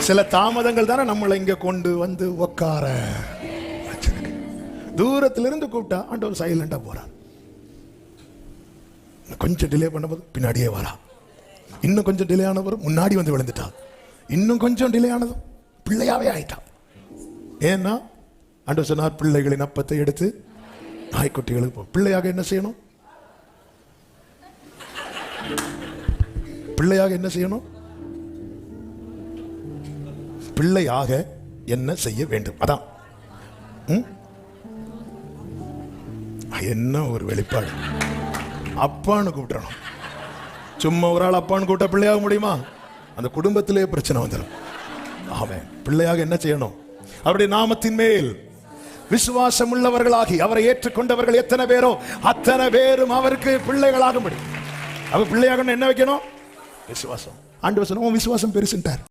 சில தாமதங்கள் தானே நம்மளை இங்க கொண்டு வந்து உட்கார. தூரத்திலிருந்து கூப்பிட்டா ஆண்டவர் சைலண்டா போறார். கொஞ்சம் டிலே பண்ணும்போது பின்னாடியே வரா. இன்னும் கொஞ்சம் டிலே ஆனவரும் முன்னாடி வந்து விழுந்துட்டா. இன்னும் கொஞ்சம் டிலே ஆனதும் பிள்ளையாவே ஆயிட்டா. ஏன்னா ஆண்டவர் சொன்னார், பிள்ளைகளின் அப்பத்தை எடுத்து நாய்க்குட்டிகளுக்கு பிள்ளையாக என்ன செய்யணும்? பிள்ளையாக என்ன செய்யணும்? பிள்ளையாக என்ன செய்ய வேண்டும்? அதான் என்ன ஒரு வெளிப்பாடு. அப்பான்னு கூப்பிடணும். சும்மா ஒரு ஆள் அப்பான்னு கூப்பிட்டா பிள்ளையாக முடியுமா? அந்த குடும்பத்திலே பிரச்சனை வந்துடும். ஆமென். பிள்ளையாக என்ன செய்யணும்? அவருடைய நாமத்தின் மேல் விசுவாசம் உள்ளவர்களாகி அவரை ஏற்றுக்கொண்டவர்கள் எத்தனை பேரோ அத்தனை பேரும் அவருக்கு பிள்ளைகளாக முடியும். அவர் பிள்ளையாக என்ன வைக்கணும்? விசுவாசம். ஆண்டவர் சொன்ன விசுவாசம் பெருசுட்டார்.